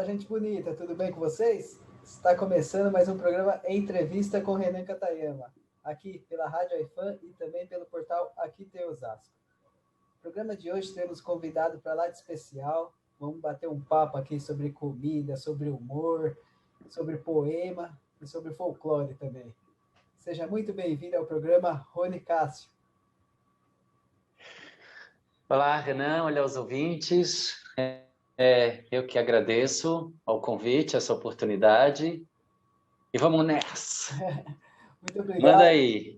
gente bonita, tudo bem com vocês? Está começando mais um programa Entrevista com Renan Katayama, aqui pela Rádio iFan e também pelo portal Aqui Tem Osasco. No programa de hoje temos convidado para lá de especial, vamos bater um papo aqui sobre comida, sobre humor, sobre poema e sobre folclore também. Seja muito bem-vindo ao programa Rony Cássio. Olá, Renan, olá aos ouvintes. Eu que agradeço ao convite, essa oportunidade. E vamos nessa. Muito obrigado.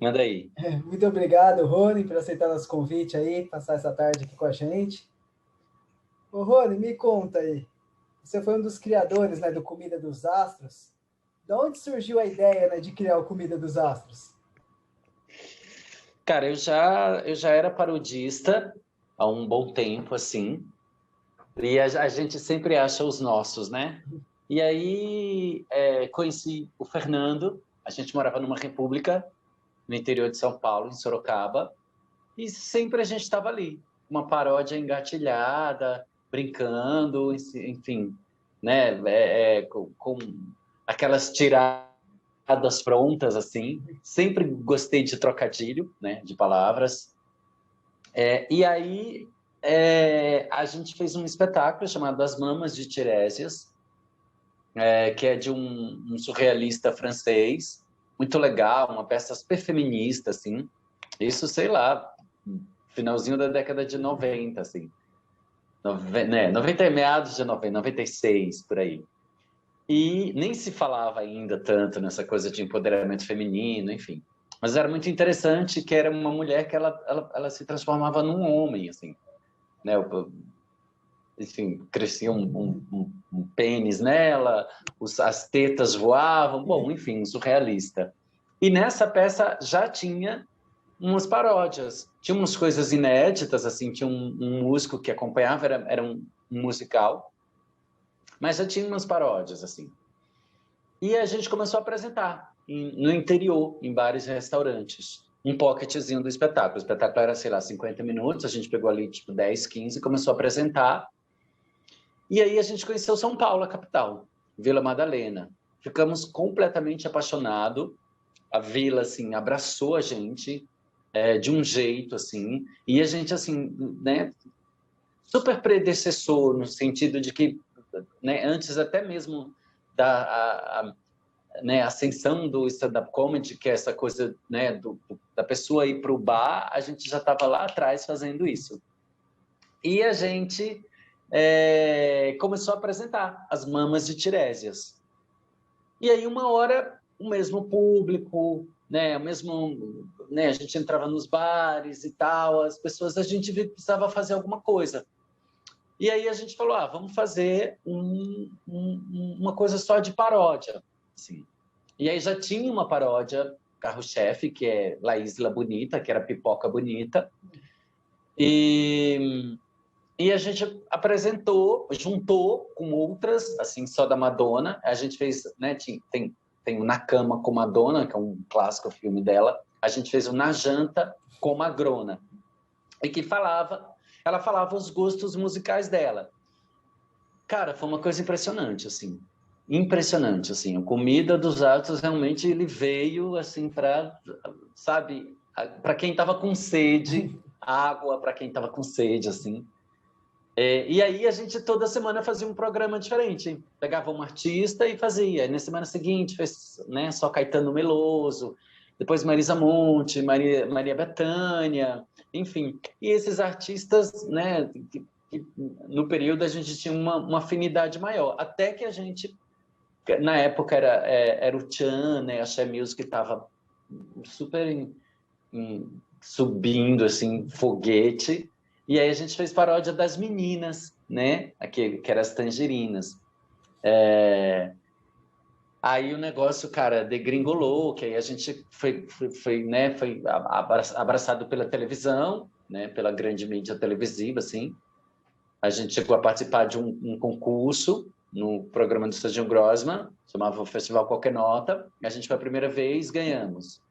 Manda aí. Muito obrigado, Rony, por aceitar nosso convite aí, passar essa tarde aqui com a gente. Ô, Rony, me conta aí. Você foi um dos criadores, né, do Comida dos Astros. De onde surgiu a ideia, né, de criar o Comida dos Astros? Cara, eu já era parodista há um bom tempo, assim. E a gente sempre acha os nossos, né? E aí conheci o Fernando. A gente morava numa república no interior de São Paulo, em Sorocaba. E sempre a gente estava ali. Uma paródia engatilhada, brincando, enfim, né? Com aquelas tiradas prontas, assim. Sempre gostei de trocadilho, né? De palavras. E aí a gente fez um espetáculo chamado As Mamas de Tirésias, que é de um surrealista francês, muito legal, uma peça super feminista, assim. Isso, sei lá, finalzinho da década de 90, assim. 90, meados de 90, 96, por aí. E nem se falava ainda tanto nessa coisa de empoderamento feminino, enfim. Mas era muito interessante que era uma mulher que ela se transformava num homem, assim. Né? Enfim, crescia um pênis nela, as tetas voavam, bom, enfim, surrealista. E nessa peça já tinha umas paródias, tinha umas coisas inéditas, assim, tinha um músico que acompanhava, era um musical, mas já tinha umas paródias, assim. E a gente começou a apresentar no interior, em bares e restaurantes, um pocketzinho do espetáculo. O espetáculo era, sei lá, 50 minutos, a gente pegou ali, tipo, 10, 15, começou a apresentar. E aí a gente conheceu São Paulo, a capital, Vila Madalena. Ficamos completamente apaixonados. A vila, assim, abraçou a gente de um jeito, assim. E a gente, assim, né, super predecessor, no sentido de que, né, antes até mesmo da né, ascensão do stand-up comedy, que é essa coisa, né, da pessoa ir para o bar, a gente já estava lá atrás fazendo isso. E a gente começou a apresentar As Mamas de Tirésias. E aí, uma hora, o mesmo público, né, a gente entrava nos bares e tal, as pessoas, a gente viu que precisava fazer alguma coisa. E aí a gente falou, vamos fazer uma coisa só de paródia, assim. E aí já tinha uma paródia carro-chefe, que é La Isla Bonita, que era Pipoca Bonita. E a gente apresentou, juntou com outras, assim, só da Madonna. A gente fez, né, tem o Na Cama com Madonna, que é um clássico filme dela. A gente fez o Na Janta com Magrona. E que ela falava os gostos musicais dela. Cara, foi uma coisa impressionante, assim. Impressionante, assim. A Comida dos Astros, realmente, ele veio, assim, para, sabe, para quem estava com sede, água para quem estava com sede, assim. E aí a gente toda semana fazia um programa diferente. Pegava um artista e fazia. E na semana seguinte fez, né, só Caetano Veloso, depois Marisa Monte, Maria Bethânia, enfim. E esses artistas, né, que no período a gente tinha uma afinidade maior. Até que a gente, na época era o Tchan, né, a Axé Music estava super subindo, assim, foguete. E aí a gente fez paródia das meninas, né? Que era as Tangerinas. Aí o negócio, cara, degringolou, que aí a gente foi abraçado pela televisão, né? Pela grande mídia televisiva, assim. A gente chegou a participar de um concurso no programa do Serginho Grossman, chamava o Festival Qualquer Nota. A gente foi a primeira vez, ganhamos.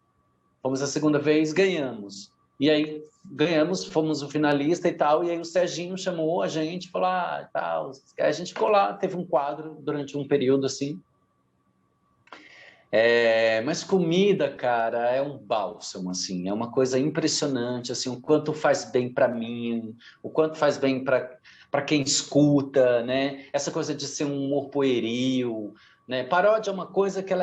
Fomos a segunda vez, ganhamos. E aí ganhamos, fomos o finalista e tal, e aí o Serginho chamou a gente, falou, tal. A gente ficou lá, teve um quadro durante um período, assim. Mas comida, cara, é um bálsamo, assim, é uma coisa impressionante, assim, o quanto faz bem para mim, o quanto faz bem para quem escuta, né? Essa coisa de ser um humor pueril, né? Paródia é uma coisa que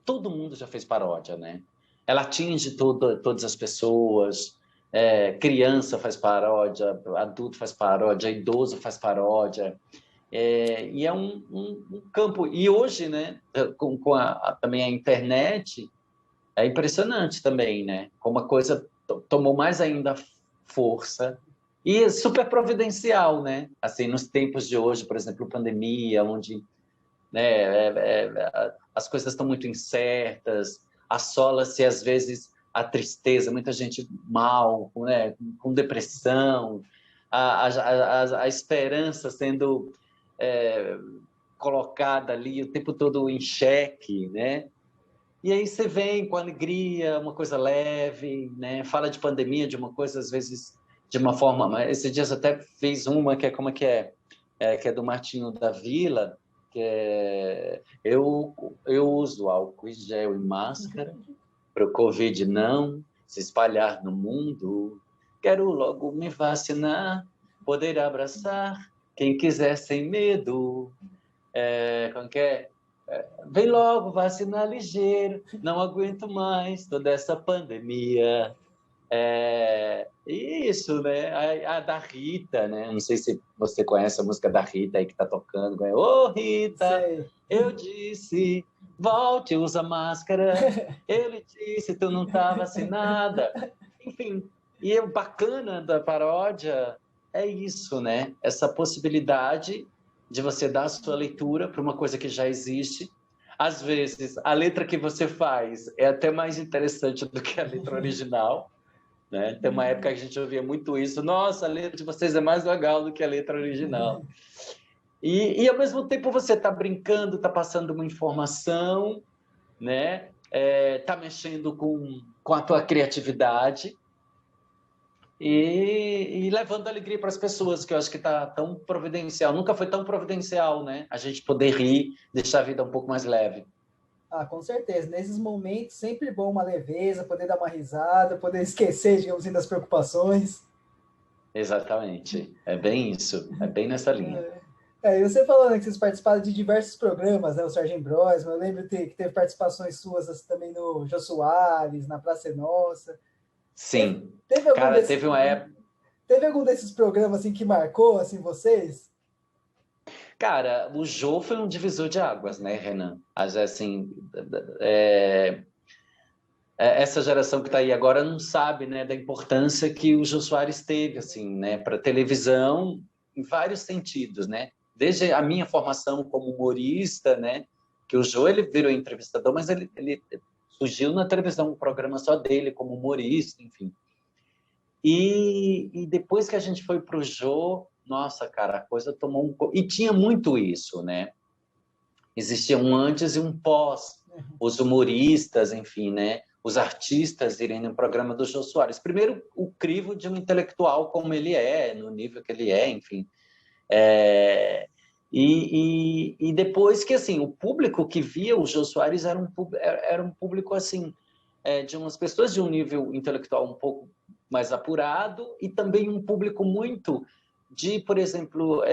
todo mundo já fez paródia, né? Ela atinge todas as pessoas, criança faz paródia, adulto faz paródia, idoso faz paródia. E é um campo. E hoje, né, com também a internet, é impressionante também, né? Como a coisa tomou mais ainda força. E é super providencial, né? Assim, nos tempos de hoje, por exemplo, pandemia, onde, né, as coisas estão muito incertas, assola-se às vezes a tristeza, muita gente mal, né, com depressão, a esperança sendo colocada ali o tempo todo em xeque, né? E aí você vem com alegria, uma coisa leve, né? Fala de pandemia, de uma coisa às vezes de uma forma, mas esses dias até fiz uma que é como é que que é do Martinho da Vila, que é eu uso álcool em gel e máscara para o Covid não se espalhar no mundo. Quero logo me vacinar, poder abraçar quem quiser sem medo. Como que é? Vem logo, vacinar ligeiro, não aguento mais toda essa pandemia. Isso, né? A da Rita, né? Não sei se você conhece a música da Rita aí que tá tocando. Ô, Rita, Sei. eu disse, volte, usa máscara. Ele disse, tu não tá vacinada. Enfim, e o bacana da paródia é isso, né? Essa possibilidade de você dar a sua leitura para uma coisa que já existe. Às vezes, a letra que você faz é até mais interessante do que a letra original, né? Tem uma época que a gente ouvia muito isso. Nossa, a letra de vocês é mais legal do que a letra original. E ao mesmo tempo você está brincando, está passando uma informação, né? Tá mexendo com a tua criatividade e levando alegria para as pessoas, que eu acho que está tão providencial. Nunca foi tão providencial, né? A gente poder rir, deixar a vida um pouco mais leve. Ah, com certeza. Nesses momentos, sempre bom uma leveza, poder dar uma risada, poder esquecer, digamos assim, das preocupações. Exatamente. É bem isso. É bem nessa linha. E você falou, né, que vocês participaram de diversos programas, né? O Sargent Bros, eu lembro que teve participações suas assim, também no Jô Soares, na Praça é Nossa. Teve, Sim. teve algum Cara, desses, teve uma época. teve algum desses programas assim que marcou assim vocês? Cara, o Jô foi um divisor de águas, né, Renan? Assim, é, essa geração que está aí agora não sabe, né, da importância que o Jô Soares teve, assim, né, para televisão em vários sentidos, né? Desde a minha formação como humorista, né, que o Jô ele virou entrevistador, mas ele surgiu na televisão, um programa só dele como humorista, enfim. E depois que a gente foi para o Jô, nossa, cara, a coisa tomou um... E tinha muito isso, né? Existia um antes e um pós. Os humoristas, enfim, né? Os artistas irem no programa do Jô Soares. Primeiro, o crivo de um intelectual como ele é, no nível que ele é, enfim. E depois que, assim, o público que via o Jô Soares era um público, assim, de umas pessoas de um nível intelectual um pouco mais apurado e também um público muito de, por exemplo,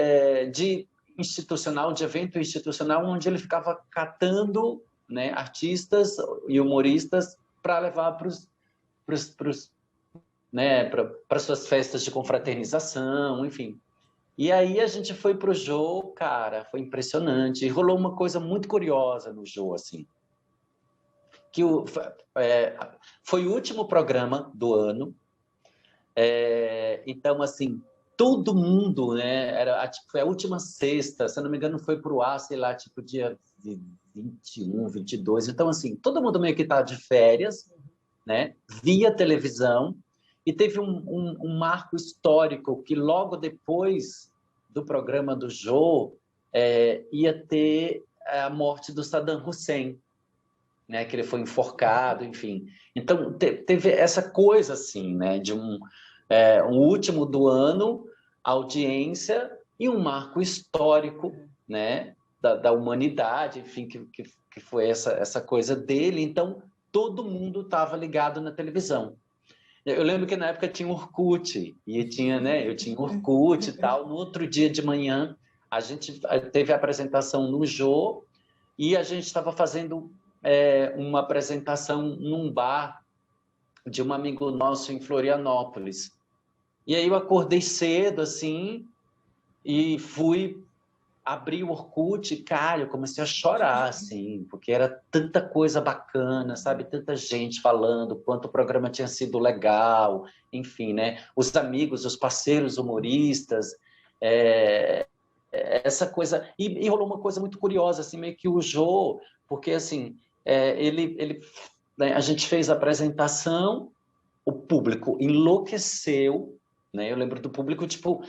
de institucional, de evento institucional, onde ele ficava catando, né, artistas e humoristas para levar para né, para suas festas de confraternização, enfim. E aí a gente foi pro Jô, cara, foi impressionante. E rolou uma coisa muito curiosa no Jô, assim, que foi o último programa do ano. Então, assim, todo mundo, né? Foi a última sexta, se eu não me engano, foi pro ar, sei lá, tipo dia 21, 22. Então, assim, todo mundo meio que tá de férias, né? Via televisão. E teve um marco histórico que logo depois do programa do Jô ia ter a morte do Saddam Hussein, né, que ele foi enforcado, enfim. Então, teve essa coisa, assim, né, de um último do ano, audiência e um marco histórico, né, da humanidade, enfim, que foi essa coisa dele. Então, todo mundo estava ligado na televisão. Eu lembro que na época tinha Orkut, e tinha, né, eu tinha Orkut e tal. No outro dia de manhã, a gente teve a apresentação no Jô, e a gente estava fazendo uma apresentação num bar de um amigo nosso em Florianópolis. E aí eu acordei cedo, assim, e fui abrir o Orkut, cara, eu comecei a chorar, assim, porque era tanta coisa bacana, sabe? Tanta gente falando quanto o programa tinha sido legal, enfim, né? Os amigos, os parceiros humoristas, essa coisa... E rolou uma coisa muito curiosa, assim, meio que o Jô, porque, assim, né, a gente fez a apresentação, o público enlouqueceu, né? Eu lembro do público, tipo,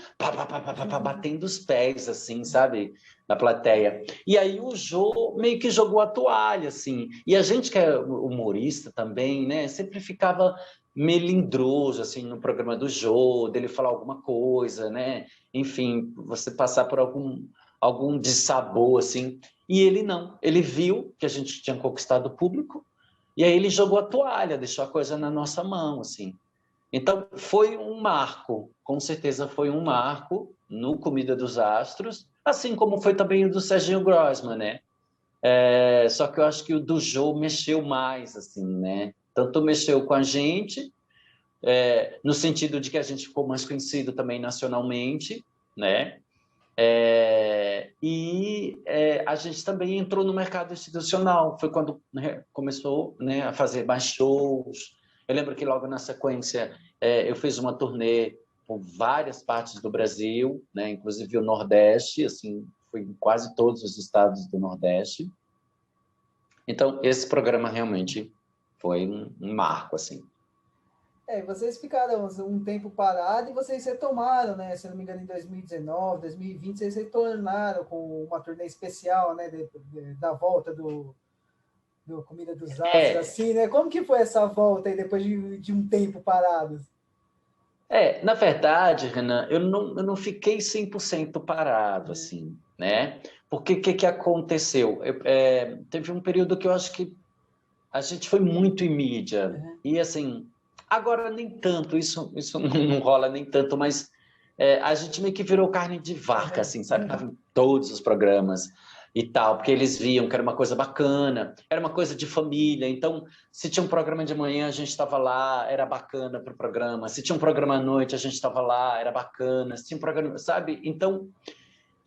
batendo os pés, assim, sabe? Na plateia. E aí o Jô meio que jogou a toalha, assim. E a gente que é humorista também, né? Sempre ficava melindroso, assim, no programa do Jô, dele falar alguma coisa, né? Enfim, você passar por algum dissabor, assim. E ele não. Ele viu que a gente tinha conquistado o público, e aí ele jogou a toalha, deixou a coisa na nossa mão, assim. Então, foi um marco, com certeza foi um marco no Comida dos Astros, assim como foi também o do Serginho Grossman, né? Só que eu acho que o do Jô mexeu mais, assim, né? Tanto mexeu com a gente, no sentido de que a gente ficou mais conhecido também nacionalmente, né? A gente também entrou no mercado institucional, foi quando, né, começou, né, a fazer mais shows. Eu lembro que logo na sequência eu fiz uma turnê por várias partes do Brasil, né, inclusive o Nordeste, assim, fui em quase todos os estados do Nordeste. Então, esse programa realmente foi um marco, assim. Vocês ficaram um tempo parados e vocês retomaram, né? Se não me engano, em 2019, 2020, vocês retornaram com uma turnê especial, né? Da volta do Comida dos Astros, assim, né? Como que foi essa volta aí depois de um tempo parado? Na verdade, Renan, eu não fiquei 100% parado, assim, né? Porque o que aconteceu? Teve um período que eu acho que a gente foi muito em mídia, e assim, agora nem tanto, isso não rola nem tanto, mas a gente meio que virou carne de vaca, assim, sabe? Tava em todos os programas e tal, porque eles viam que era uma coisa bacana, era uma coisa de família. Então, se tinha um programa de manhã, a gente estava lá, era bacana para o programa. Se tinha um programa à noite, a gente estava lá, era bacana. Se tinha um programa, sabe? Então,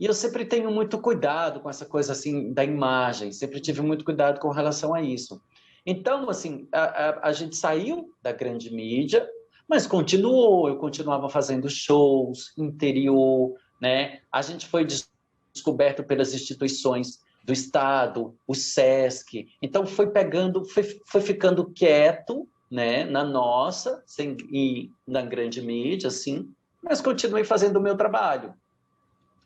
e eu sempre tenho muito cuidado com essa coisa assim da imagem, sempre tive muito cuidado com relação a isso. Então, assim, a gente saiu da grande mídia, mas continuou, eu continuava fazendo shows, interior, né? A gente foi descoberto pelas instituições do Estado, o SESC, então foi ficando quieto, né, na nossa, sem ir na grande mídia, assim, mas continuei fazendo o meu trabalho.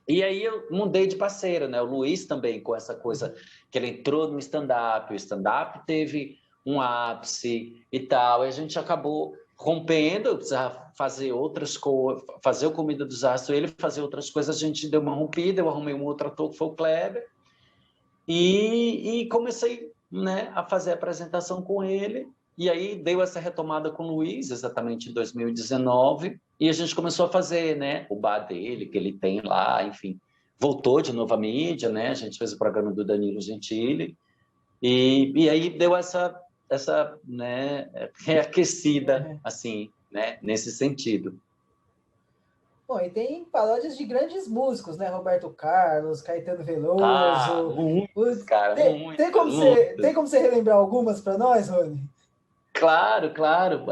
E aí eu mudei de parceiro, né? O Luiz também, com essa coisa que ele entrou no stand-up, o stand-up teve um ápice e tal, e a gente acabou rompendo, eu precisava fazer outras coisas, fazer o Comida dos Astros, ele fazer outras coisas, a gente deu uma rompida, eu arrumei um outro ator que foi o Kleber, e comecei, né, a fazer a apresentação com ele, e aí deu essa retomada com o Luiz, exatamente em 2019, e a gente começou a fazer, né, o bar dele, que ele tem lá, enfim. Voltou de novo à mídia, né, a gente fez o programa do Danilo Gentili, e aí deu essa né, reaquecida, assim, né, nesse sentido. Bom, e tem paródias de grandes músicos, né? Roberto Carlos, Caetano Veloso. Muitos, cara, tem como você relembrar algumas para nós, Rony? Claro, claro.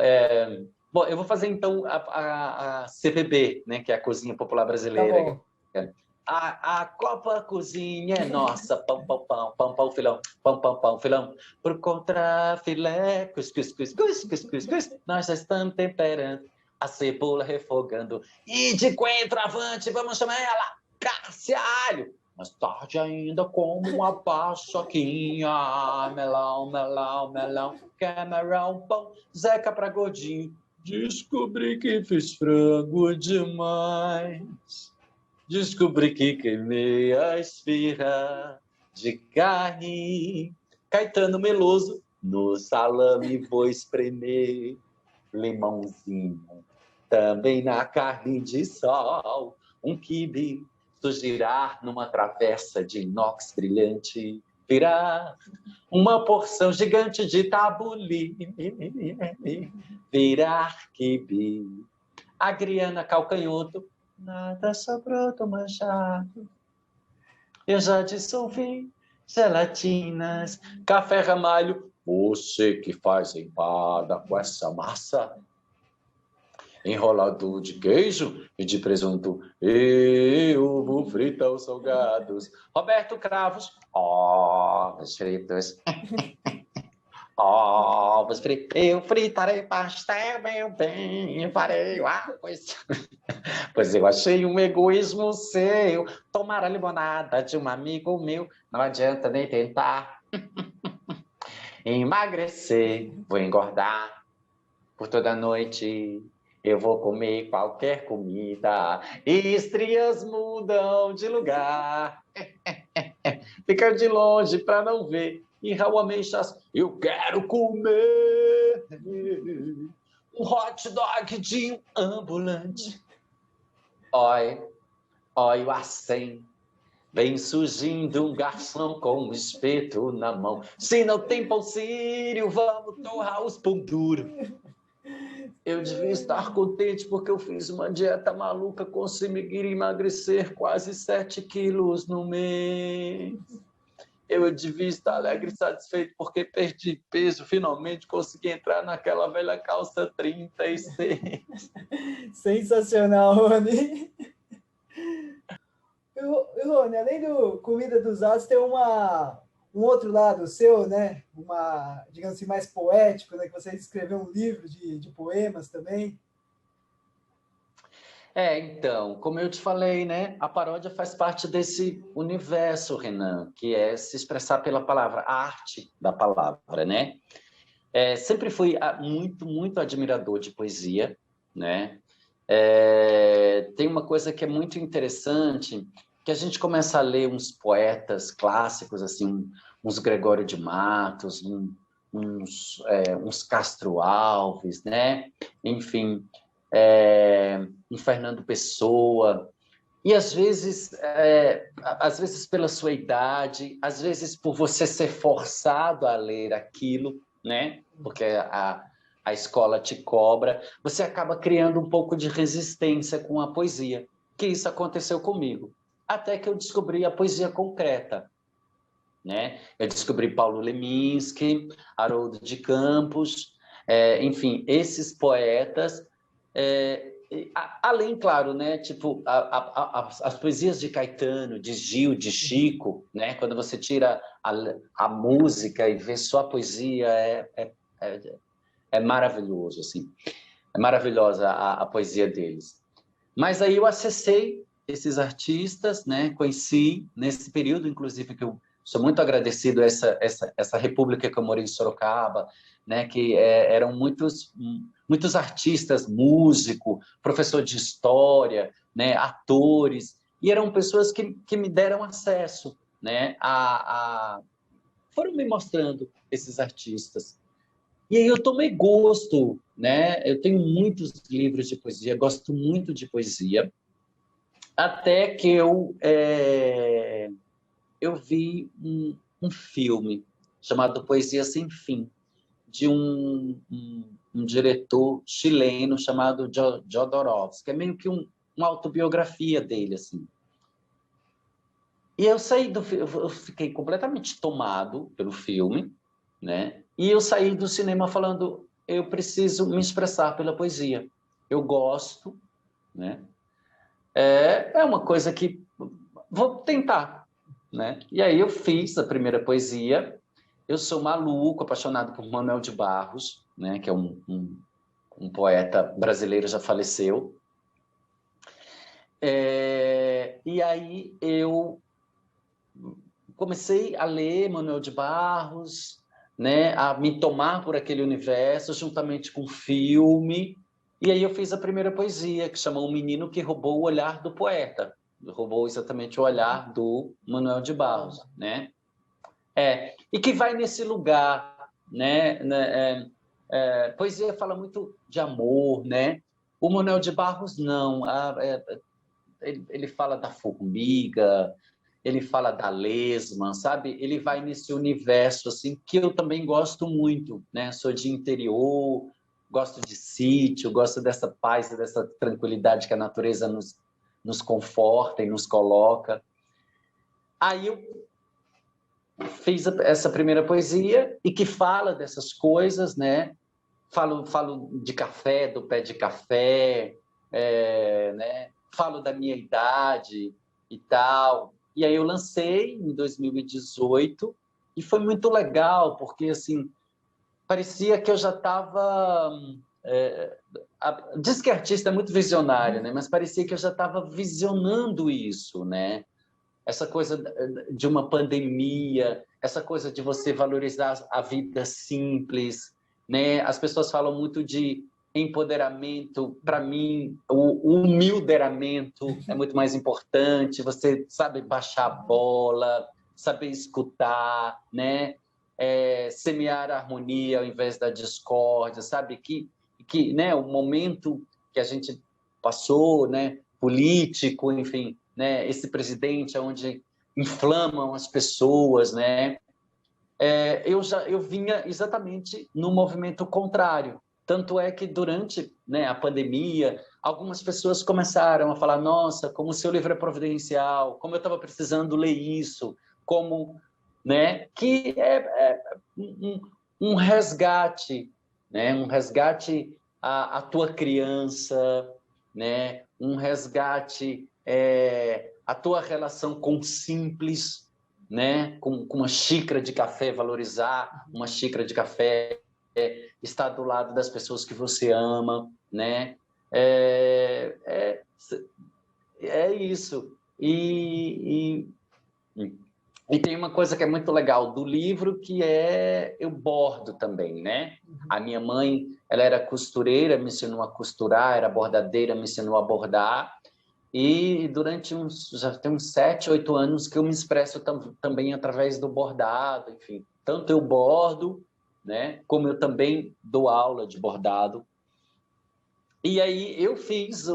Bom, eu vou fazer então a CPB, né, que é a Cozinha Popular Brasileira. Tá bom. A Copa Cozinha é nossa, pão, pão, pão, pão, pão, filão, pão, pão, pão, filão. Por contra filé, cus, cus, cus, cus, cus, cus, cus, nós já estamos temperando, a cebola refogando. E de coentro avante, vamos chamar ela, Cássia Alho. mais tarde ainda como uma paçoquinha, melão, melão, melão, camarão, pão, Zeca pra gordinho. Descobri que fiz frango demais. Descobri que queimei a esfirra de carne. Caetano Meloso, no salame vou espremer limãozinho. Também na carne de sol, um quibe surgirá numa travessa de inox brilhante. Virá uma porção gigante de tabule. Virar quibe. Agriana Calcanhoto, nada sobrou do manchado. Eu já dissolvi gelatinas, café ramalho. Você que faz empada com essa massa. Enrolado de queijo e de presunto. Eu vou fritar os salgados. Roberto Cravos, ovos fritos. Ovos fritos. Eu fritarei pastel, meu bem. Farei arroz. Pois eu achei um egoísmo seu. Tomar a limonada de um amigo meu. Não adianta nem tentar. Emagrecer, vou engordar por toda noite. Eu vou comer qualquer comida. E estrias mudam de lugar. Fica de longe para não ver. E Raul Ameixas, eu quero comer um hot dog de um ambulante. Oi, oi, o acém. Vem surgindo um garçom com um espeto na mão. Se não tem pão sírio, vamos torrar os pão duro. Eu devia estar contente porque eu fiz uma dieta maluca, consegui emagrecer quase 7 quilos no mês. Eu devia estar alegre e satisfeito porque perdi peso, finalmente consegui entrar naquela velha calça 36. Sensacional, Rony. E, Rony, além do Comida dos Atos, tem um outro lado seu, né? Digamos assim, mais poético, né? Que você escreveu um livro de poemas também. Então, como eu te falei, né? A paródia faz parte desse universo, Renan, que é se expressar pela palavra, a arte da palavra, né? Sempre fui muito, muito admirador de poesia, né? Tem uma coisa que é muito interessante, que a gente começa a ler uns poetas clássicos, assim, uns Gregório de Matos, uns Castro Alves, né? Enfim, um Fernando Pessoa, e às vezes pela sua idade, às vezes por você ser forçado a ler aquilo, né? Porque a escola te cobra, você acaba criando um pouco de resistência com a poesia, que isso aconteceu comigo, até que eu descobri a poesia concreta, né? Eu descobri Paulo Leminski, Haroldo de Campos, enfim, esses poetas, além, claro, né? Tipo, as poesias de Caetano, de Gil, de Chico, né? Quando você tira a música e vê só a poesia, é maravilhoso, assim. É maravilhosa a poesia deles. Mas aí eu acessei esses artistas, né? Conheci nesse período, inclusive, que eu sou muito agradecido a essa república que eu morei em Sorocaba, né? Que eram muitos artistas, músico, professor de história, né? Atores, e eram pessoas que me deram acesso, né? Foram me mostrando esses artistas. E aí eu tomei gosto, né? Eu tenho muitos livros de poesia, gosto muito de poesia, até que eu vi um filme chamado Poesia Sem Fim, de um diretor chileno chamado Jodorowsky, que é meio que uma autobiografia dele, assim. E eu fiquei completamente tomado pelo filme, né? E eu saí do cinema falando, eu preciso me expressar pela poesia. Eu gosto, né? É uma coisa que vou tentar, né? E aí eu fiz a primeira poesia. Eu sou maluco, apaixonado por Manuel de Barros, né? Que é um poeta brasileiro, já faleceu. E aí eu comecei a ler Manuel de Barros, né, a me tomar por aquele universo, juntamente com o filme. E aí eu fiz a primeira poesia, que chama O Menino que Roubou o Olhar do Poeta. Roubou exatamente o olhar do Manuel de Barros, né? E que vai nesse lugar, né? Poesia fala muito de amor, né? O Manuel de Barros, não. Ele fala da formiga, ele fala da lesma, sabe? Ele vai nesse universo, assim, que eu também gosto muito, né? Sou de interior, gosto de sítio, gosto dessa paz, dessa tranquilidade que a natureza nos conforta e nos coloca. Aí eu fiz essa primeira poesia e que fala dessas coisas, né? Falo de café, do pé de café, né? Falo da minha idade e tal. E aí eu lancei em 2018 e foi muito legal, porque assim, parecia que eu já estava... diz que artista é muito visionário, né? Mas parecia que eu já estava visionando isso, né? Essa coisa de uma pandemia, essa coisa de você valorizar a vida simples, né? As pessoas falam muito de empoderamento. Para mim, o humilderamento é muito mais importante. Você sabe baixar a bola, saber escutar, né? Semear a harmonia ao invés da discórdia, sabe? Que né? O momento que a gente passou, né? Político, enfim, né? Esse presidente onde inflamam as pessoas, né? Eu vinha exatamente no movimento contrário. Tanto é que durante, né, a pandemia, algumas pessoas começaram a falar: nossa, como o seu livro é providencial, como eu estava precisando ler isso, como, né, que é um resgate, né, um resgate à tua criança, né, um resgate à tua relação com o simples, né, com uma xícara de café, valorizar uma xícara de café, estar do lado das pessoas que você ama, né? É isso. E tem uma coisa que é muito legal do livro, que eu bordo também, né? A minha mãe, ela era costureira, me ensinou a costurar, era bordadeira, me ensinou a bordar. E durante já tem uns 7, 8 anos que eu me expresso também através do bordado, enfim. Tanto eu bordo, né, como eu também dou aula de bordado. E aí eu fiz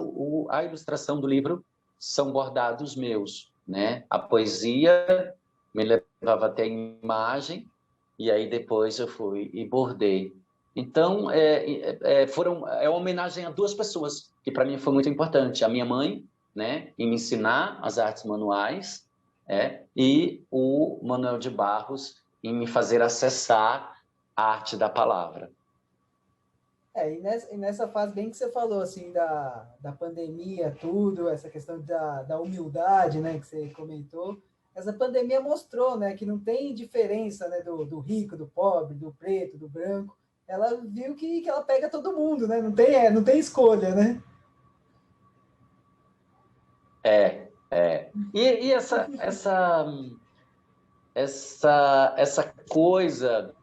a ilustração do livro, são bordados meus, né? A poesia me levava até a imagem, e aí depois eu fui e bordei. Então, é uma homenagem a duas pessoas, que para mim foi muito importante. A minha mãe, né, em me ensinar as artes manuais, e o Manuel de Barros em me fazer acessar a arte da palavra. E nessa fase bem que você falou, assim, da pandemia, tudo, essa questão da humildade, né, que você comentou, essa pandemia mostrou, né, que não tem diferença, né, do rico, do pobre, do preto, do branco. Ela viu que ela pega todo mundo, né, não tem escolha, né? E essa coisa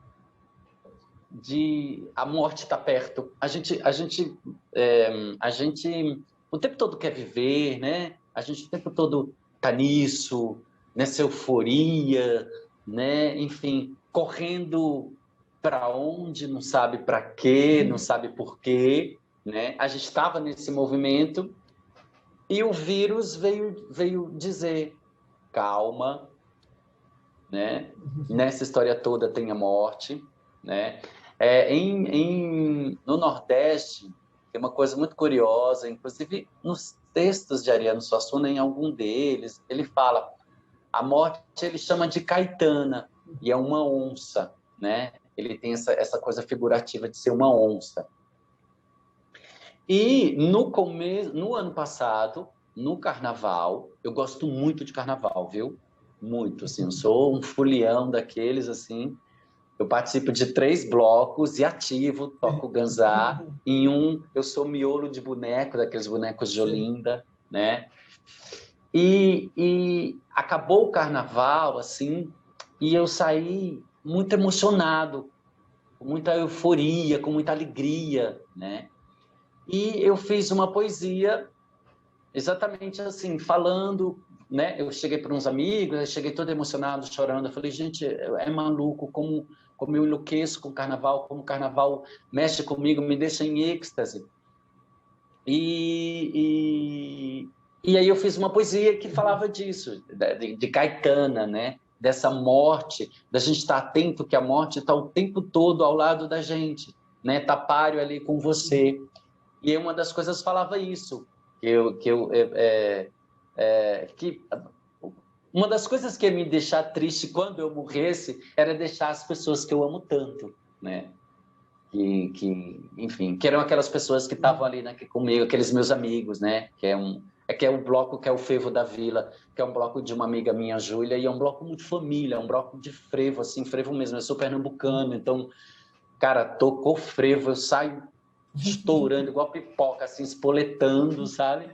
de a morte está perto. A gente o tempo todo quer viver, né? A gente o tempo todo tá nisso, nessa euforia, né? Enfim, correndo para onde, não sabe para quê, não sabe por quê, né? A gente estava nesse movimento e o vírus veio dizer: calma, né? Nessa história toda tem a morte, né? No Nordeste tem uma coisa muito curiosa, inclusive nos textos de Ariano Suassuna, em algum deles, ele fala: a morte ele chama de Caetana, e é uma onça, né? Ele tem essa coisa figurativa de ser uma onça. E no ano passado, no Carnaval, eu gosto muito de Carnaval, viu? Muito, assim, eu sou um folião daqueles, assim. Eu participo de 3 blocos e ativo, toco ganzá. Eu sou miolo de boneco, daqueles bonecos de Olinda, né? E acabou o carnaval, assim, e eu saí muito emocionado, com muita euforia, com muita alegria, né? E eu fiz uma poesia exatamente assim, falando, né? Eu cheguei para uns amigos, eu cheguei todo emocionado, chorando. Eu falei, gente, é maluco como eu enlouqueço com o carnaval, como o carnaval mexe comigo, me deixa em êxtase. E, e aí eu fiz uma poesia que falava disso, de Caetana, né? Dessa morte, da gente estar atento que a morte está o tempo todo ao lado da gente, né? Tá páreo ali com você. E uma das coisas falava isso, que uma das coisas que ia me deixar triste quando eu morresse era deixar as pessoas que eu amo tanto, né? Enfim, que eram aquelas pessoas que estavam ali, né, comigo, aqueles meus amigos, né? Que é um bloco que é o Frevo da Vila, que é um bloco de uma amiga minha, Júlia, e é um bloco muito família, é um bloco de frevo, assim, frevo mesmo. Eu sou pernambucano, então, cara, tocou frevo, eu saio estourando igual pipoca, assim, espoletando, sabe?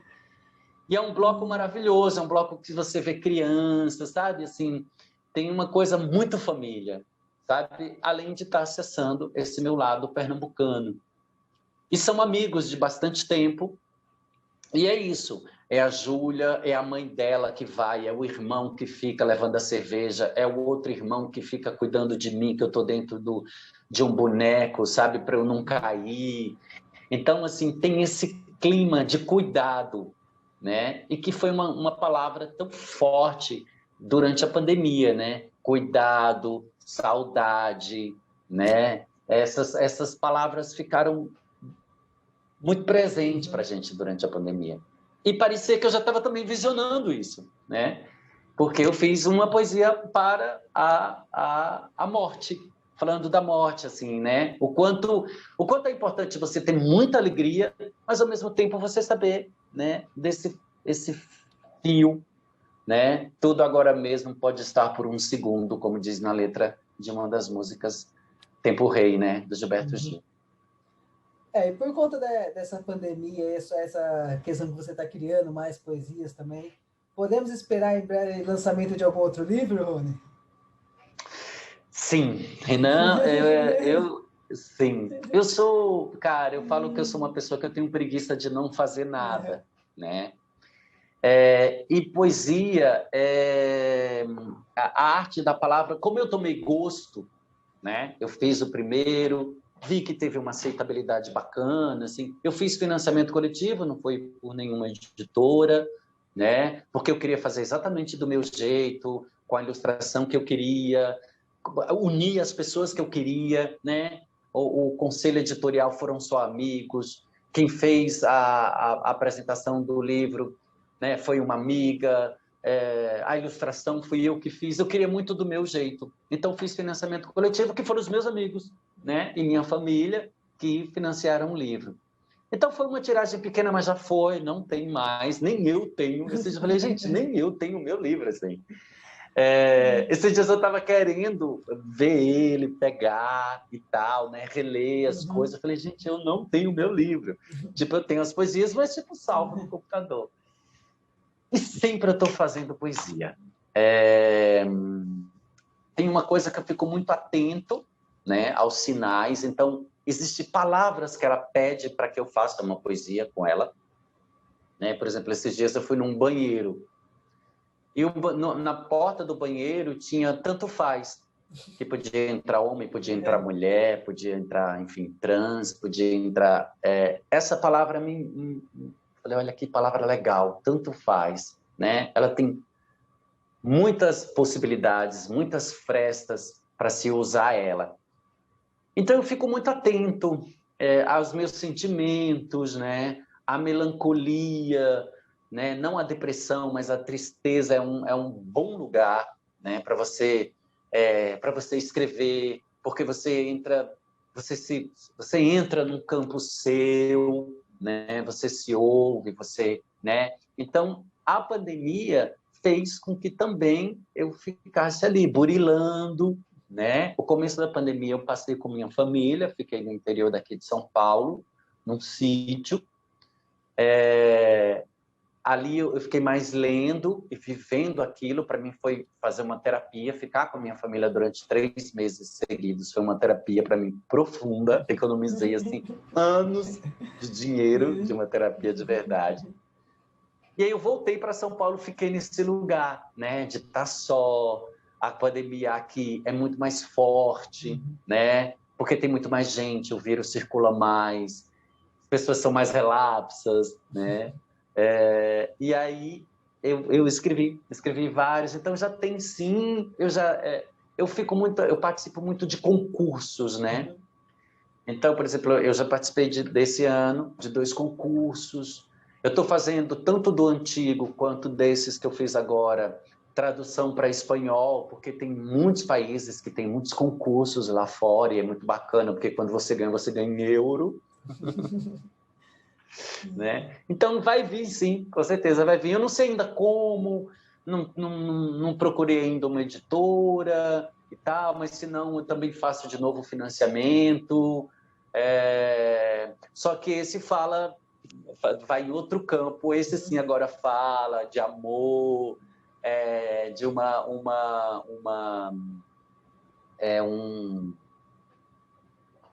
E é um bloco maravilhoso, é um bloco que você vê crianças, sabe? Assim, tem uma coisa muito família, sabe? Além de estar acessando esse meu lado pernambucano. E são amigos de bastante tempo, e é isso. É a Júlia, é a mãe dela que vai, é o irmão que fica levando a cerveja, é o outro irmão que fica cuidando de mim, que eu estou dentro de um boneco, sabe? Para eu não cair. Então, assim, tem esse clima de cuidado, né? E que foi uma palavra tão forte durante a pandemia, né? Cuidado, saudade, né? Essas palavras ficaram muito presentes para a gente durante a pandemia. E parecia que eu já estava também visionando isso, né? Porque eu fiz uma poesia para a morte, falando da morte, assim, né? O quanto é importante você ter muita alegria, mas ao mesmo tempo você saber, né? Esse fio, né? Tudo agora mesmo pode estar por um segundo, como diz na letra de uma das músicas Tempo Rei, né? Do Gilberto Gil. E por conta dessa pandemia, essa questão que você está criando mais poesias também, podemos esperar em breve o lançamento de algum outro livro, Rony? Sim, Renan, sim. Eu sou, cara, eu falo que eu sou uma pessoa que eu tenho preguiça de não fazer nada, né? E poesia, a arte da palavra, como eu tomei gosto, né? Eu fiz o primeiro, vi que teve uma aceitabilidade bacana, assim. Eu fiz financiamento coletivo, não foi por nenhuma editora, né? Porque eu queria fazer exatamente do meu jeito, com a ilustração que eu queria, unir as pessoas que eu queria, né? O conselho editorial foram só amigos, quem fez a apresentação do livro, né, foi uma amiga, a ilustração fui eu que fiz, eu queria muito do meu jeito. Então, fiz financiamento coletivo, que foram os meus amigos, né, e minha família, que financiaram o livro. Então, foi uma tiragem pequena, mas já foi, não tem mais, nem eu tenho. Eu falei, gente, nem eu tenho o meu livro, assim. Esses dias eu estava querendo ver ele, pegar e tal, né? Reler as coisas. Eu falei, gente, eu não tenho o meu livro. Tipo, eu tenho as poesias, mas tipo, salvo no computador. E sempre eu estou fazendo poesia. Tem uma coisa que eu fico muito atento, né, aos sinais. Então, existem palavras que ela pede para que eu faça uma poesia com ela. Né? Por exemplo, esses dias eu fui num banheiro. E na porta do banheiro tinha tanto faz, que podia entrar homem, podia entrar mulher, podia entrar, enfim, trans, podia entrar... essa palavra falei, olha que palavra legal, tanto faz, né? Ela tem muitas possibilidades, muitas frestas para se usar ela. Então eu fico muito atento aos meus sentimentos, né? A melancolia, né? Não a depressão, mas a tristeza é um bom lugar, né? Para você escrever, porque você entra num campo seu, né? Você se ouve, né? Então a pandemia fez com que também eu ficasse ali burilando, né? O começo da pandemia eu passei com minha família, fiquei no interior daqui de São Paulo, num sítio. ali eu fiquei mais lendo e vivendo aquilo. Para mim foi fazer uma terapia, ficar com a minha família durante 3 meses seguidos. Foi uma terapia para mim profunda. Economizei assim anos de dinheiro de uma terapia de verdade. E aí eu voltei para São Paulo, fiquei nesse lugar, né, de estar só. A pandemia aqui é muito mais forte, né, porque tem muito mais gente, o vírus circula mais, as pessoas são mais relapsas, né. E aí eu escrevi vários, então já tem sim, eu participo muito de concursos, né. Então, por exemplo, eu já participei desse ano de 2 concursos. Eu estou fazendo tanto do antigo quanto desses que eu fiz agora, tradução para espanhol, porque tem muitos países que têm muitos concursos lá fora e é muito bacana, porque quando você ganha em euro. Né? Então vai vir sim, com certeza vai vir. Eu não sei ainda como, não procurei ainda uma editora e tal, mas se não eu também faço de novo financiamento. Só que esse vai em outro campo. Esse sim agora fala de amor, de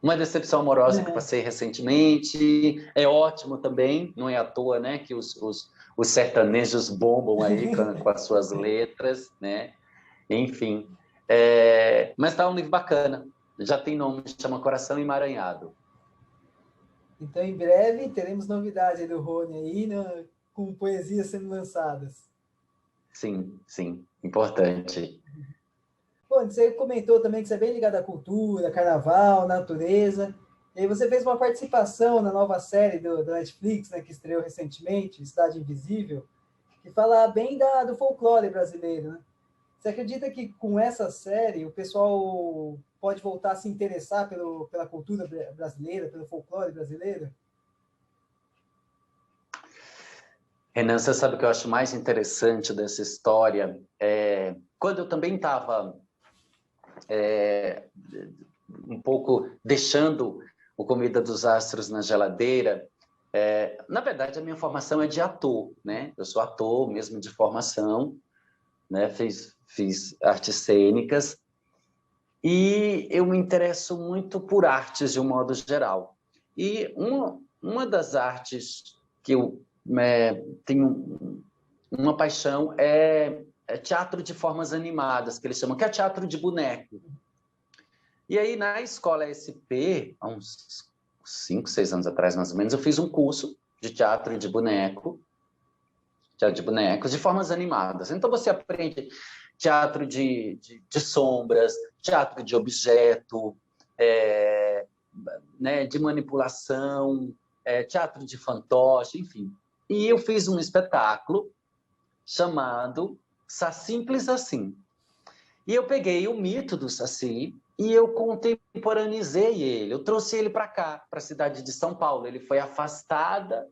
uma decepção amorosa que passei recentemente. É ótimo também, não é à toa, né, que os sertanejos bombam aí com as suas letras, né? Enfim. Mas tá um livro bacana. Já tem nome, chama Coração Emaranhado. Então, em breve, teremos novidade do Rony aí, né, com poesias sendo lançadas. Sim, sim. Importante. Bom, você comentou também que você é bem ligado à cultura, carnaval, natureza. E aí você fez uma participação na nova série da Netflix, né, que estreou recentemente, Cidade Invisível, que fala bem do folclore brasileiro, né? Você acredita que com essa série o pessoal pode voltar a se interessar pela cultura brasileira, pelo folclore brasileiro? Renan, você sabe o que eu acho mais interessante dessa história? Quando eu também estava um pouco deixando o Comida dos Astros na geladeira, na verdade, a minha formação é de ator, né? Eu sou ator mesmo de formação, né? Fiz artes cênicas e eu me interesso muito por artes de um modo geral. E uma das artes que eu tenho uma paixão é teatro de formas animadas, que eles chamam, que é teatro de boneco. E aí, na escola SP, há uns 5, 6 anos atrás, mais ou menos, eu fiz um curso de teatro de bonecos, de formas animadas. Então, você aprende teatro de sombras, teatro de objeto, né, de manipulação, teatro de fantoche, enfim. E eu fiz um espetáculo chamado Simples Assim. E eu peguei o mito do Saci e eu contemporaneizei ele. Eu trouxe ele para cá, para a cidade de São Paulo. Ele foi afastado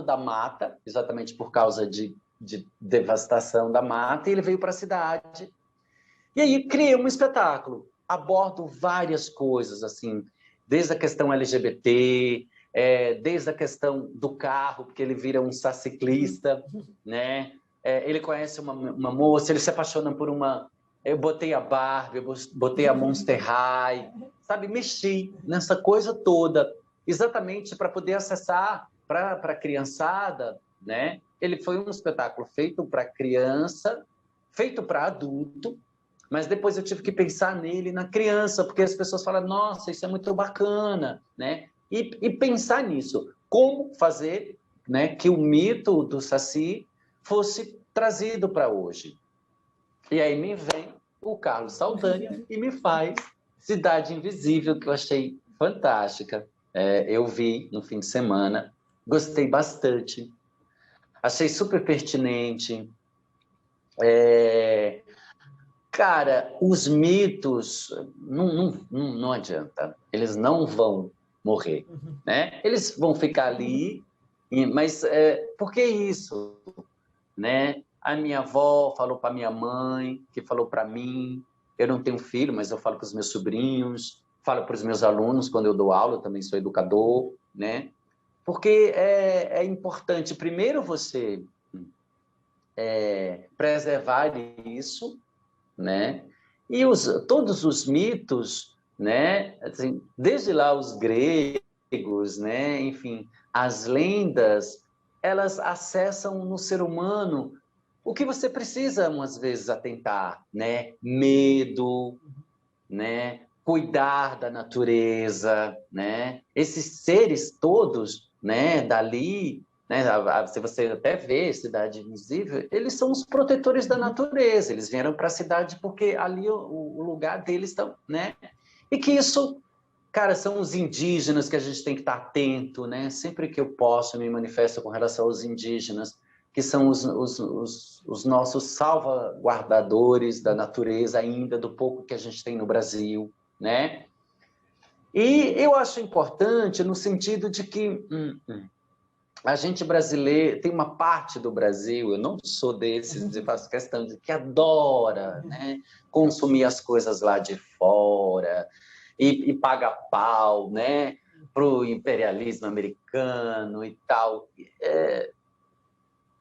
da mata, exatamente por causa de devastação da mata, e ele veio para a cidade. E aí criei um espetáculo. Abordo várias coisas, assim, desde a questão LGBT, desde a questão do carro, porque ele vira um saciclista, né? Ele conhece uma moça, ele se apaixona por uma... Eu botei a Barbie, eu botei a Monster High, sabe? Mexi nessa coisa toda, exatamente para poder acessar para a criançada, né? Ele foi um espetáculo feito para criança, feito para adulto, mas depois eu tive que pensar nele, na criança, porque as pessoas falam, nossa, isso é muito bacana, né? E pensar nisso, como fazer, né, que o mito do Saci fosse trazido para hoje. E aí me vem o Carlos Saldanha e me faz Cidade Invisível, que eu achei fantástica. Eu vi no fim de semana, gostei bastante, achei super pertinente. Cara, os mitos não adianta, eles não vão morrer, né? Eles vão ficar ali, mas por que isso, né? A minha avó falou para minha mãe, que falou para mim. Eu não tenho filho, mas eu falo para os meus sobrinhos, falo para os meus alunos quando eu dou aula, eu também sou educador, né? Porque é importante, primeiro, você preservar isso, né? E todos os mitos, né? Assim, desde lá os gregos, né? Enfim, as lendas, elas acessam no ser humano o que você precisa, umas vezes, atentar, né? Medo, né? Cuidar da natureza, né? Esses seres todos, né? Dali, né? Se você até vê Cidade Invisível, eles são os protetores da natureza. Eles vieram para a cidade porque ali o lugar deles está, né? E que isso, cara, são os indígenas que a gente tem que estar atento, né? Sempre que eu posso, me manifesto com relação aos indígenas, que são os nossos salvaguardadores da natureza ainda, do pouco que a gente tem no Brasil, né? E eu acho importante no sentido de que a gente brasileiro, tem uma parte do Brasil, eu não sou desses, e faço questão de que adora, né, consumir as coisas lá de fora e paga pau, né, para o imperialismo americano e tal.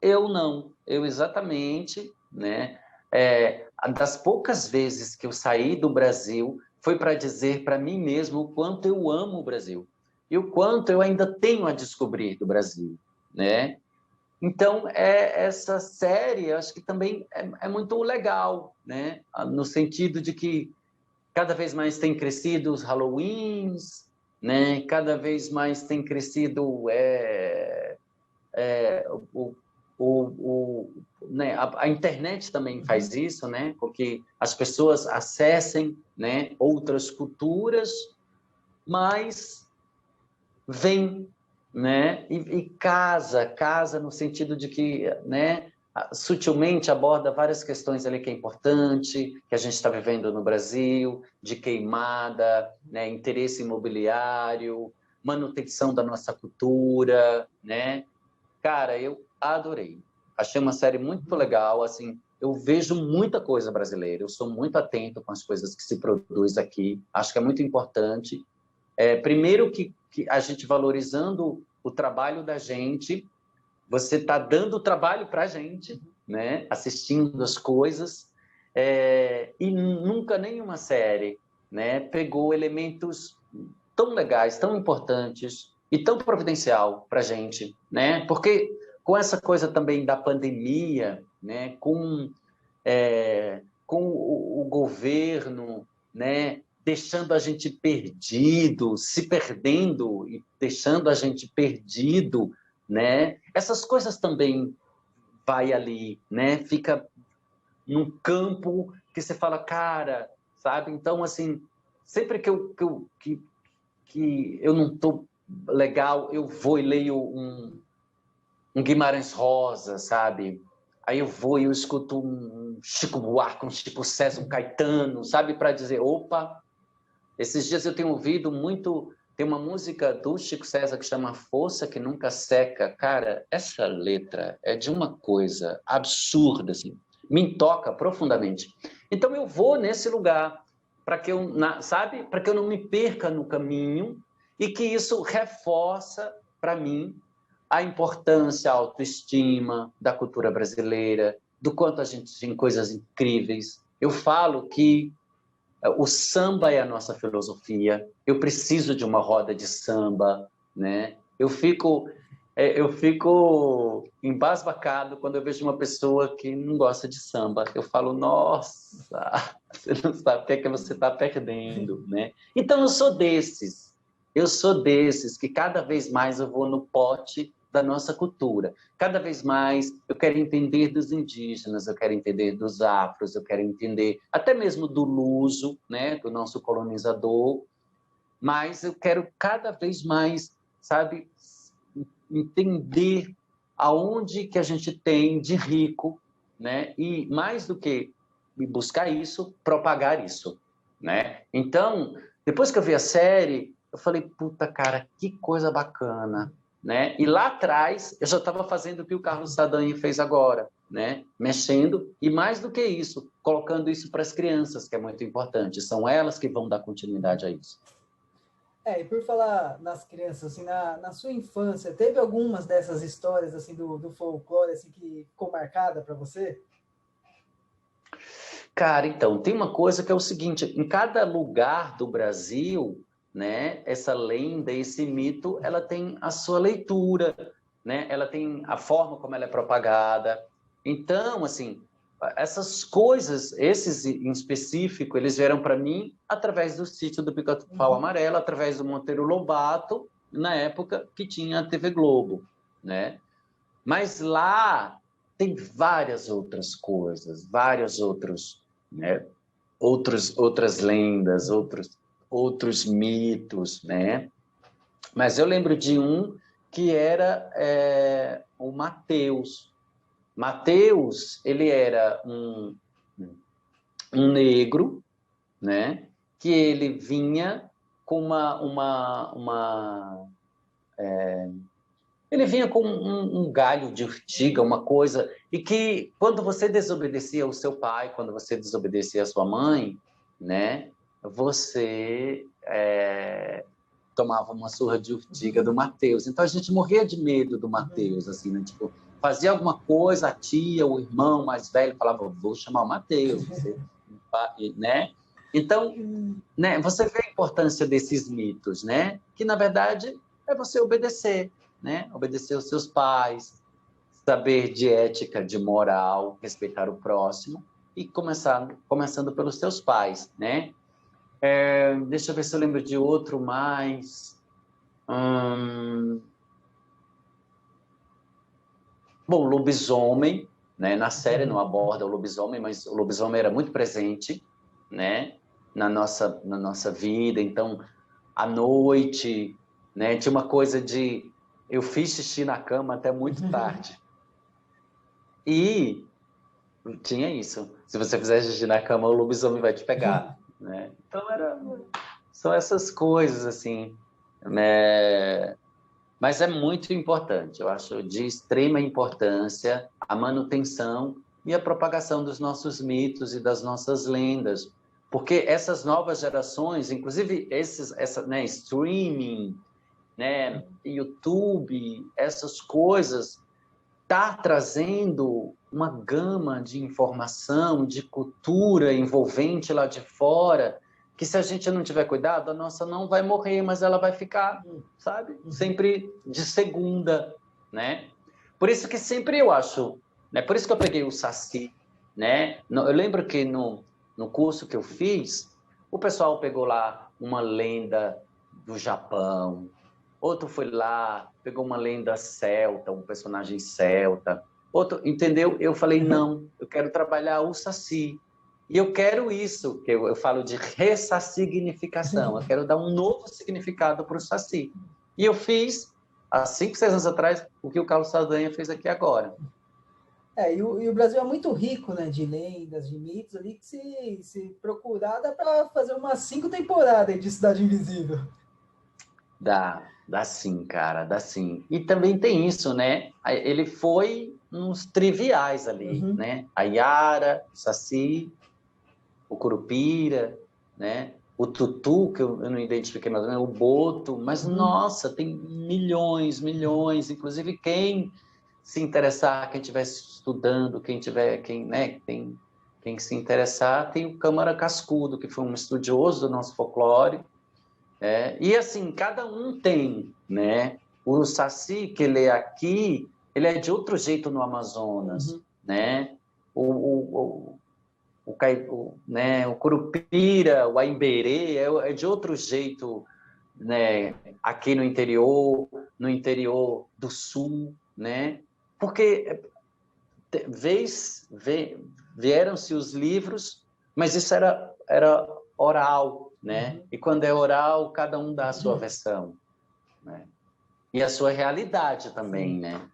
Eu não, eu exatamente, né, das poucas vezes que eu saí do Brasil, foi para dizer para mim mesmo o quanto eu amo o Brasil e o quanto eu ainda tenho a descobrir do Brasil, né? Então, essa série, acho que também é muito legal, né? No sentido de que cada vez mais tem crescido os Halloweens, né? Cada vez mais tem crescido o, né? A internet também faz isso, né? Porque as pessoas acessem, né, outras culturas, mas vem, né? E casa no sentido de que, né, sutilmente aborda várias questões ali que é importante, que a gente está vivendo no Brasil, de queimada, né, interesse imobiliário, manutenção da nossa cultura, né? Cara, eu adorei. Achei uma série muito legal, assim, eu vejo muita coisa brasileira, eu sou muito atento com as coisas que se produz aqui, acho que é muito importante. Primeiro que a gente valorizando o trabalho da gente, você está dando trabalho para a gente, né? Assistindo as coisas, e nunca nenhuma série, né, pegou elementos tão legais, tão importantes e tão providencial para a gente, né? Porque com essa coisa também da pandemia, né, com o governo, né, deixando a gente perdido, se perdendo e deixando a gente perdido, né? Essas coisas também vai ali, né? Fica num campo que você fala, cara, sabe? Então, assim, sempre que eu não estou legal, eu vou e leio um Guimarães Rosa, sabe? Aí eu vou e eu escuto um Chico Buarque, um Chico César, um Caetano, sabe? Para dizer, opa, esses dias eu tenho ouvido muito... Tem uma música do Chico César que chama Força que Nunca Seca. Cara, essa letra é de uma coisa absurda, assim. Me toca profundamente. Então eu vou nesse lugar para que eu, sabe? Para que eu não me perca no caminho e que isso reforça para mim a importância, a autoestima da cultura brasileira, do quanto a gente tem coisas incríveis. Eu falo que o samba é a nossa filosofia. Eu preciso de uma roda de samba, né? Eu fico embasbacado quando eu vejo uma pessoa que não gosta de samba. Eu falo, nossa, você não sabe o que é que você está perdendo, né? Então eu sou desses. Eu sou desses que cada vez mais eu vou no pote da nossa cultura. Cada vez mais eu quero entender dos indígenas, eu quero entender dos afros, eu quero entender até mesmo do luso, né, do nosso colonizador, mas eu quero cada vez mais, sabe, entender aonde que a gente tem de rico, né, e mais do que buscar isso, propagar isso, né? Então, depois que eu vi a série, eu falei, puta, cara, que coisa bacana, né? E lá atrás, eu já estava fazendo o que o Carlos Sadanha fez agora, né? Mexendo, e mais do que isso, colocando isso para as crianças, que é muito importante. São elas que vão dar continuidade a isso. E por falar nas crianças, assim, na sua infância, teve algumas dessas histórias, assim, do folclore, assim, que ficou marcada para você? Cara, então, tem uma coisa que é o seguinte, em cada lugar do Brasil, né, essa lenda, esse mito, ela tem a sua leitura, né? Ela tem a forma como ela é propagada. Então, assim, essas coisas, esses em específico, eles vieram para mim através do sítio do Pica-Pau Amarelo, através do Monteiro Lobato, na época que tinha a TV Globo, né? Mas lá tem várias outras coisas, vários outros, né? Outras lendas, outros mitos, né? Mas eu lembro de um que era o Mateus. Mateus, ele era um negro, né? Que ele vinha com ele vinha com um galho de urtiga, uma coisa, e que quando você desobedecia ao seu pai, quando você desobedecia à sua mãe, né? Você tomava uma surra de urtiga do Mateus. Então a gente morria de medo do Mateus, assim, né? Tipo, fazia alguma coisa, a tia, o irmão mais velho falava, vou chamar o Mateus, você, né? Então, né, você vê a importância desses mitos, né? Que na verdade é você obedecer, né? Obedecer aos seus pais, saber de ética, de moral, respeitar o próximo e começando pelos seus pais, né? Deixa eu ver se eu lembro de outro mais. Bom, lobisomem, né? Na série não aborda o lobisomem, mas o lobisomem era muito presente, né? Na nossa vida. Então, à noite, né? Tinha uma coisa de eu fiz xixi na cama até muito tarde. E tinha isso. Se você fizer xixi na cama, o lobisomem vai te pegar, né? Então são essas coisas assim, né? Mas é muito importante, eu acho de extrema importância a manutenção e a propagação dos nossos mitos e das nossas lendas, porque essas novas gerações, inclusive né, streaming, né, YouTube, essas coisas, tá trazendo uma gama de informação, de cultura envolvente lá de fora, que se a gente não tiver cuidado, a nossa não vai morrer, mas ela vai ficar, sabe? Sempre de segunda, né? Por isso que sempre eu acho, né? Por isso que eu peguei o Saci, né? Eu lembro que no curso que eu fiz, o pessoal pegou lá uma lenda do Japão, outro foi lá, pegou uma lenda celta, um personagem celta. Outro, entendeu? Eu falei, não, eu quero trabalhar o Saci. E eu quero isso, que eu falo de ressassignificação. Eu quero dar um novo significado para o Saci. E eu fiz, há 5, 6 anos atrás, o que o Carlos Saldanha fez aqui agora. E o Brasil é muito rico, né, de lendas, de mitos ali, que se procurar, dá para fazer umas 5 temporadas de Cidade Invisível. Dá sim, cara, dá sim. E também tem isso, né? Ele foi uns triviais ali, né? A Yara, o Saci, o Curupira, né? O Tutu, que eu não identifiquei mais, né? O Boto, mas nossa, tem milhões, inclusive quem se interessar, quem estiver estudando, quem se interessar, tem o Câmara Cascudo, que foi um estudioso do nosso folclore, e assim, cada um tem, né? O Saci, que ele é aqui, ele é de outro jeito no Amazonas, né? O Curupira, o Aimberê é de outro jeito, né? Aqui no interior do sul, né? Porque vieram-se os livros, mas isso era oral, né? E quando é oral, cada um dá a sua versão, né? E a sua realidade também, né?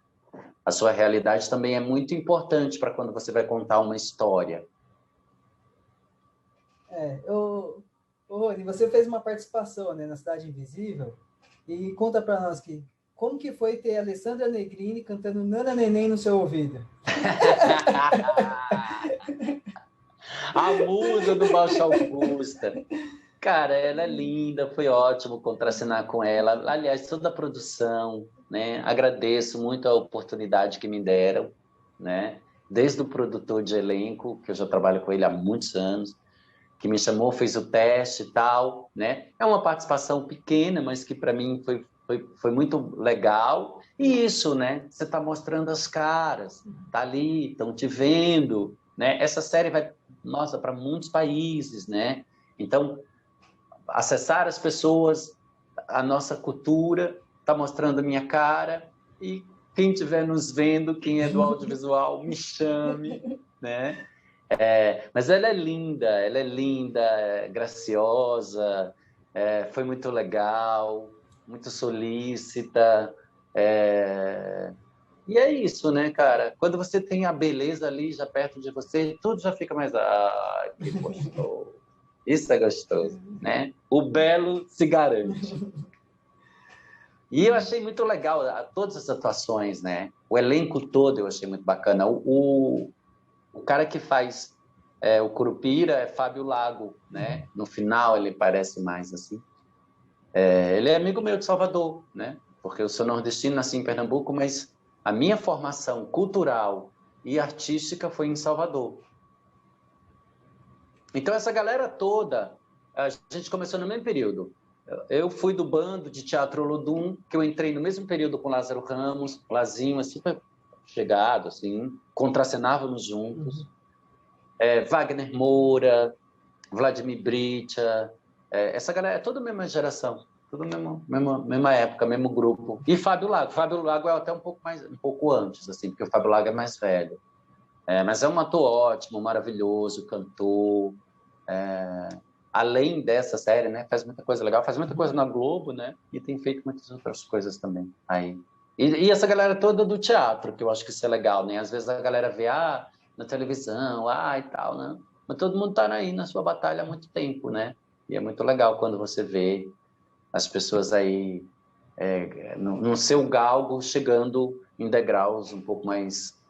A sua realidade também é muito importante para quando você vai contar uma história. Rony, você fez uma participação, né, na Cidade Invisível, e conta para nós como que foi ter a Alessandra Negrini cantando Nana Neném no seu ouvido? A musa do Baixo Augusta. Cara, ela é linda, foi ótimo contracenar com ela. Aliás, toda a produção, né? Agradeço muito a oportunidade que me deram, né? Desde o produtor de elenco, que eu já trabalho com ele há muitos anos, que me chamou, fez o teste e tal, né? É uma participação pequena, mas que para mim foi muito legal. E isso, né? Você está mostrando as caras, tá ali, estão te vendo, né? Essa série vai, nossa, para muitos países, né? Então, acessar as pessoas, a nossa cultura, está mostrando a minha cara, e quem estiver nos vendo, quem é do audiovisual, me chame, né? Mas ela é linda, é graciosa, foi muito legal, muito solícita, e é isso, né, cara? Quando você tem a beleza ali já perto de você, tudo já fica mais... Ah, que gostoso. Isso é gostoso, né? O belo se garante. E eu achei muito legal todas as atuações, né? O elenco todo eu achei muito bacana. O cara que faz o Curupira é Fábio Lago, né? No final ele parece mais assim. Ele é amigo meu de Salvador, né? Porque eu sou nordestino, nasci em Pernambuco, mas a minha formação cultural e artística foi em Salvador. Então, essa galera toda, a gente começou no mesmo período. Eu fui do bando de Teatro Olodum, que eu entrei no mesmo período com Lázaro Ramos, Lazinho, super chegado, assim, contracenávamos juntos. Wagner Moura, Vladimir Bricha, essa galera é toda a mesma geração, tudo mesma época, mesmo grupo. E Fábio Lago é até um pouco antes, assim, porque o Fábio Lago é mais velho. Mas é um ator ótimo, maravilhoso, cantor. Além dessa série, né, faz muita coisa legal, faz muita coisa na Globo, né, e tem feito muitas outras coisas também aí. E essa galera toda do teatro, que eu acho que isso é legal, né? Às vezes a galera vê na televisão, e tal, né? Mas todo mundo tá aí na sua batalha há muito tempo, né? E é muito legal quando você vê as pessoas aí no seu galgo chegando em degraus um pouco mais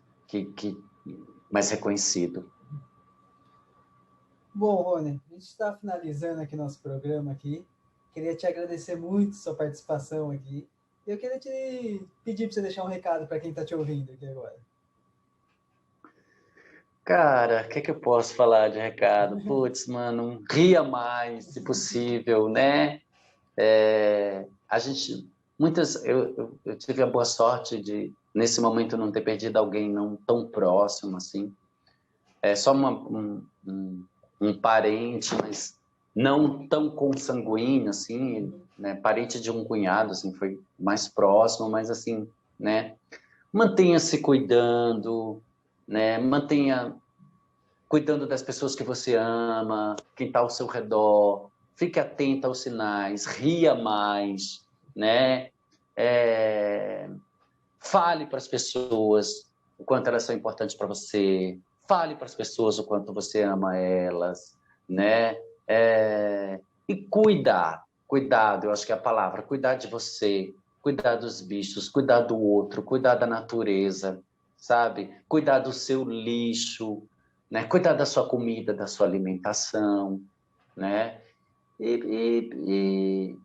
mais reconhecido. Bom, Rony, a gente está finalizando aqui nosso programa aqui. Queria te agradecer muito sua participação aqui. Eu queria te pedir para você deixar um recado para quem está te ouvindo aqui agora. Cara, o que eu posso falar de recado? Putz, mano, ria mais, se possível, né? A gente, eu tive a boa sorte de, nesse momento, não ter perdido alguém não tão próximo, assim. Só um parente, mas não tão consanguíneo, assim, né? Parente de um cunhado, assim, foi mais próximo, mas assim, né? Mantenha-se cuidando, né? Mantenha cuidando das pessoas que você ama, quem está ao seu redor, fique atento aos sinais, ria mais, né? Fale para as pessoas o quanto elas são importantes para você, fale para as pessoas o quanto você ama elas, né? E cuidado, eu acho que é a palavra, cuidar de você, cuidar dos bichos, cuidar do outro, cuidar da natureza, sabe? Cuidar do seu lixo, né? Cuidar da sua comida, da sua alimentação, né? E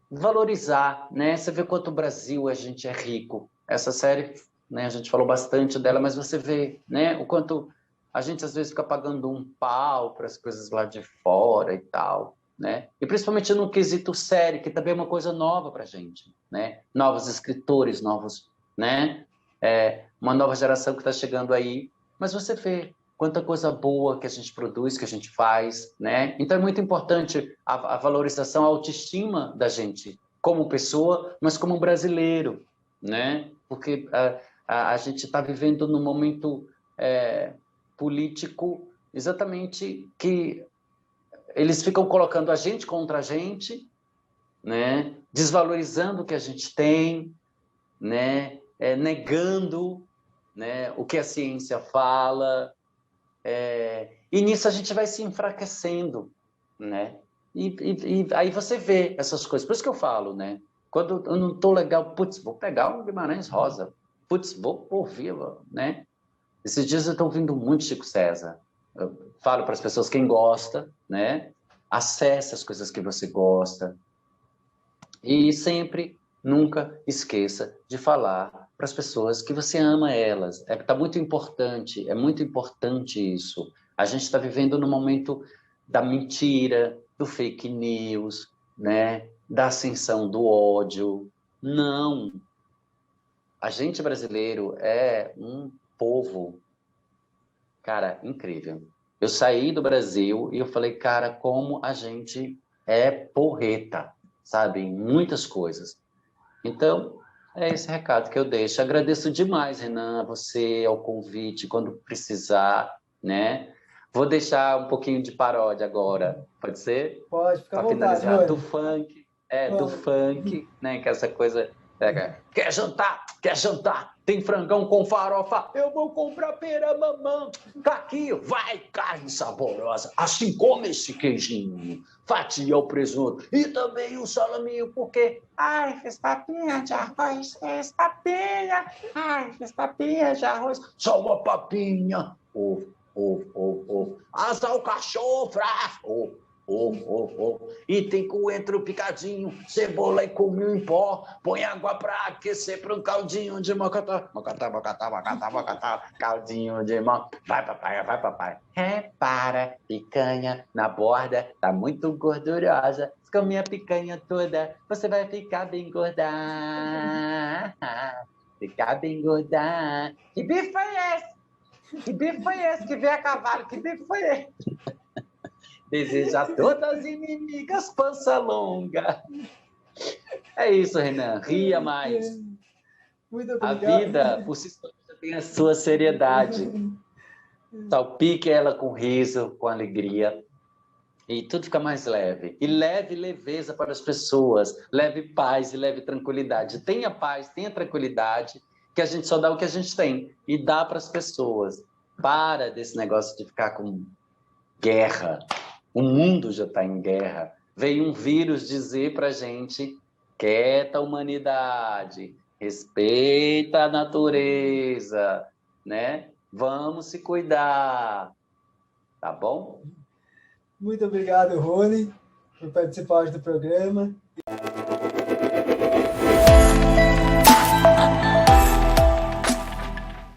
valorizar, né? Você vê quanto o Brasil a gente é rico. Essa série, né? A gente falou bastante dela, mas você vê, né? O quanto a gente às vezes fica pagando um pau para as coisas lá de fora e tal, né? E principalmente no quesito série, que também é uma coisa nova para a gente, né? Novos escritores, né? Uma nova geração que está chegando aí, mas você vê quanta coisa boa que a gente produz, que a gente faz, né? Então é muito importante a valorização, a autoestima da gente como pessoa, mas como brasileiro, né? Porque a gente está vivendo num momento político exatamente que eles ficam colocando a gente contra a gente, né? Desvalorizando o que a gente tem, né? Negando, né? O que a ciência fala, e nisso a gente vai se enfraquecendo, né? E aí você vê essas coisas. Por isso que eu falo, né? Quando eu não estou legal, putz, vou pegar um Guimarães Rosa. Putz, vou ouvir, né? Esses dias eu estou ouvindo muito Chico César, Eu falo para as pessoas quem gosta, né? Acesse as coisas que você gosta. E sempre, nunca esqueça de falar para as pessoas que você ama elas. Tá muito importante, é muito importante isso. A gente está vivendo no momento da mentira, do fake news, né? Da ascensão do ódio. Não. A gente brasileiro é um povo, cara, incrível. Eu saí do Brasil e eu falei, cara, como a gente é porreta, sabe? Em muitas coisas. Então, é esse recado que eu deixo. Agradeço demais, Renan, a você, ao convite, quando precisar, né? Vou deixar um pouquinho de paródia agora, pode ser? Pode, fica à Para vontade, finalizar, do Rony. funk, do Vamos. funk, né? Que é essa coisa. Quer jantar? Quer jantar? Tem frangão com farofa? Eu vou comprar pera mamã. Tá aqui, vai, carne saborosa. Assim como esse queijinho. Fatia o presunto. E também o salaminho, porque... Ai, fiz papinha de arroz, fiz papinha. Ai, fiz papinha de arroz. Só uma papinha. Ovo, ovo, ovo, ovo. As alcachofras. Ovo. E tem coentro picadinho, cebola e cominho em pó. Põe água para aquecer para um caldinho de mocotó. Mocotó. Caldinho de mocotó. Vai, papai, vai, papai. Repara, picanha na borda, tá muito gordurosa. Come a picanha toda, você vai ficar bem gorda. Ficar bem gorda. Que bife foi esse? Que bife foi esse que veio a cavalo? Que bife foi esse? Deseja a todas as inimigas pança longa. É isso, Renan. Ria mais. Muito A obrigado. vida, por si só, tem a sua seriedade. Salpique ela com riso, com alegria. E tudo fica mais leve. E leve leveza para as pessoas. Leve paz e leve tranquilidade. Tenha paz, tenha tranquilidade, que a gente só dá o que a gente tem. E dá para as pessoas. Para desse negócio de ficar com guerra. O mundo já está em guerra. Veio um vírus dizer para a gente: quieta humanidade, respeita a natureza, né? Vamos se cuidar, tá bom? Muito obrigado, Rony, por participar hoje do programa.